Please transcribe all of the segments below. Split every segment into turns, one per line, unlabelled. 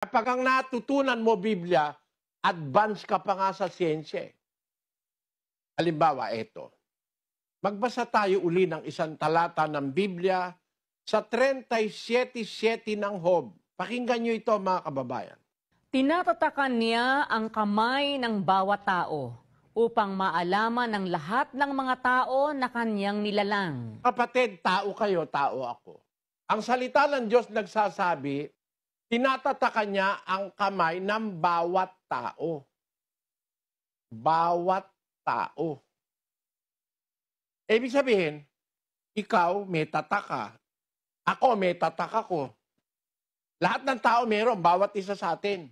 Kapag ang natutunan mo Biblia, advance ka pa nga sa siyensya. Halimbawa, eto. Magbasa tayo uli ng isang talata ng Biblia sa 37:7 ng Job. Pakinggan nyo ito mga kababayan.
Tinatatakan niya ang kamay ng bawat tao upang maalaman ng lahat ng mga tao na kanyang nilalang.
Kapatid, tao kayo, tao ako. Ang salita ng Diyos nagsasabi, tinatatakan niya ang kamay ng bawat tao. Bawat tao. Ibig sabihin, ikaw may tatak ka. Ako may tatak ako. Lahat ng tao meron, bawat isa sa atin.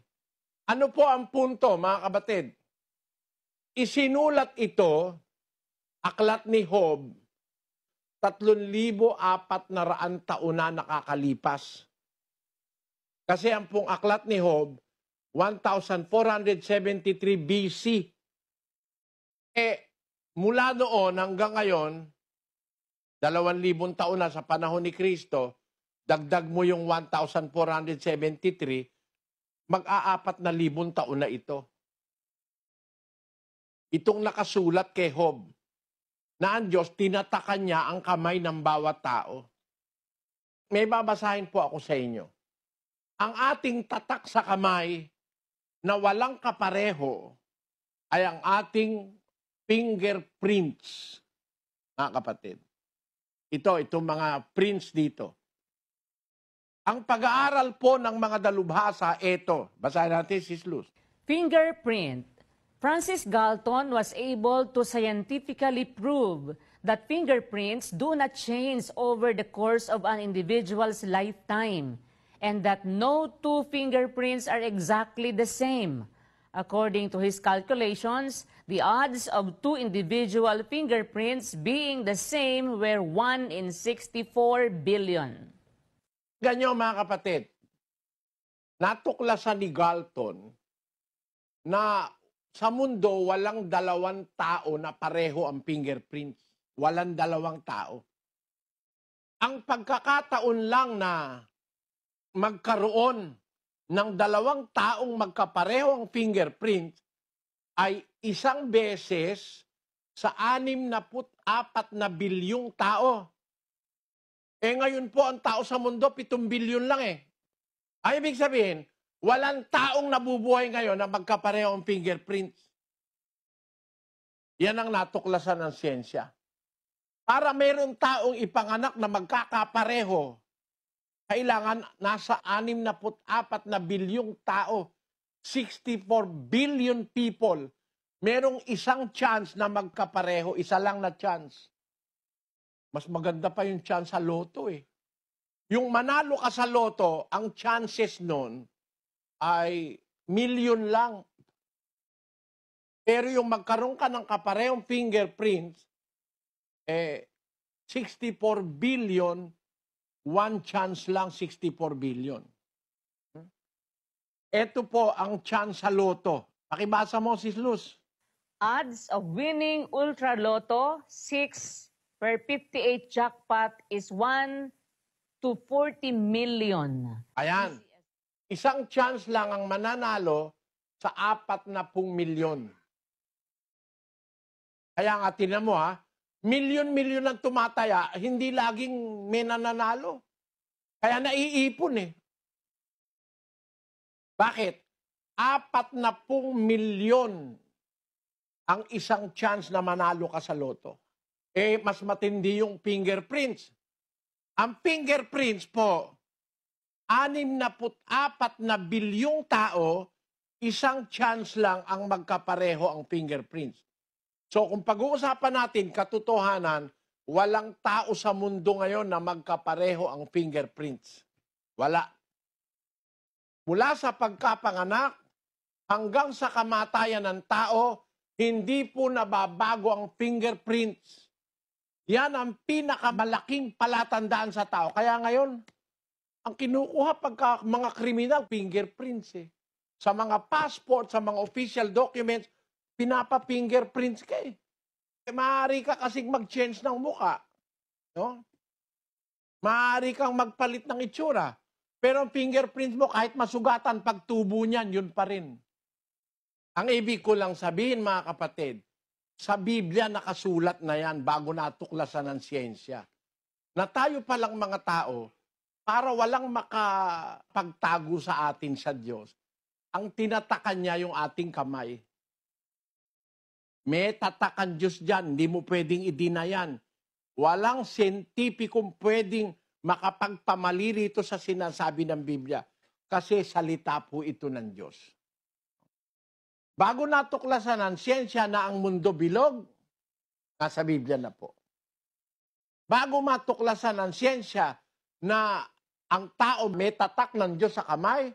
Ano po ang punto, mga kabatid? Isinulat ito, aklat ni Job, 3,400 taon na nakakalipas. Kasi ang pong aklat ni Job, 1473 BC. Mula noon hanggang ngayon, 2,000 taon na sa panahon ni Kristo, dagdag mo yung 1473, mag-a-4,000 taon na ito. Itong nakasulat kay Job, na ang Diyos tinatakan niya ang kamay ng bawat tao. May babasahin po ako sa inyo. Ang ating tatak sa kamay na walang kapareho ay ang ating fingerprints, mga kapatid. Itong mga prints dito. Ang pag-aaral po ng mga dalubhasa, ito. Basahin natin, Sis Luz.
Fingerprint. Francis Galton was able to scientifically prove that fingerprints do not change over the course of an individual's lifetime and that no two fingerprints are exactly the same. According to his calculations, the odds of two individual fingerprints being the same were 1 in 64 billion.
Ganyan mga kapatid, natuklasan ni Galton na sa mundo walang dalawang tao na pareho ang fingerprints. Walang dalawang tao. Ang pagkakataon lang na magkaroon ng dalawang taong magkapareho ang fingerprint ay isang beses sa 64 na bilyong tao. Ngayon po ang tao sa mundo, 7 bilyon lang Ay, ibig sabihin, walang taong nabubuhay ngayon na magkapareho ang fingerprints. Yan ang natuklasan ng siyensya. Para mayroong taong ipanganak na magkakapareho, kailangan nasa 64 na bilyong tao, 64 billion people, merong isang chance na magkapareho, isa lang na chance. Mas maganda pa yung chance sa loto Yung manalo ka sa loto, ang chances nun ay milyon lang. Pero yung magkaroon ka ng kaparehong fingerprints, 64 billion, one chance lang, 64 billion. Ito po ang chance sa loto. Pakibasa mo, Sis Luz.
Odds of winning Ultra Lotto 6 per 58 jackpot is 1 to 40 million.
Ayan. Isang chance lang ang mananalo sa 40 milyon. Kaya nga, tinan mo milyon-milyon ang tumataya, hindi laging may nananalo. Kaya naiipon Bakit? 40 milyon ang isang chance na manalo ka sa loto. Mas matindi yung fingerprints. Ang fingerprints po, 64 na bilyong tao, isang chance lang ang magkapareho ang fingerprints. So kung pag-uusapan natin katotohanan, walang tao sa mundo ngayon na magkapareho ang fingerprints. Wala. Mula sa pagkapanganak hanggang sa kamatayan ng tao, hindi po nababago ang fingerprints. Yan ang pinakamalaking palatandaan sa tao. Kaya ngayon, ang kinukuha pagka mga kriminal, fingerprints Sa mga passport, sa mga official documents, pinapa-fingerprints ka maaari ka kasing mag-change ng muka. No? Maaari kang magpalit ng itsura. Pero ang fingerprint mo, kahit masugatan, pagtubo niyan, yun pa rin. Ang ibig ko lang sabihin, mga kapatid, sa Biblia nakasulat na yan bago natuklasan ng siyensya. Na tayo palang mga tao, para walang makapagtago sa atin sa Diyos, ang tinatakan niya yung ating kamay. May tatakan Diyos dyan, hindi mo pwedeng i-deny yan. Walang siyentipikong pwedeng makapagpamali rito sa sinasabi ng Biblia. Kasi salita po ito ng Diyos. Bago natuklasan ng siyensya na ang mundo bilog, nasa Biblia na po. Bago matuklasan ng siyensya na ang tao may tatak ng Diyos sa kamay,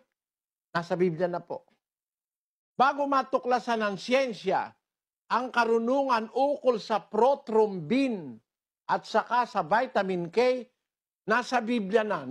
nasa Biblia na po. Bago matuklasan ng siyensya ang karunungan ukol sa prothrombin at saka sa vitamin K, nasa Biblia na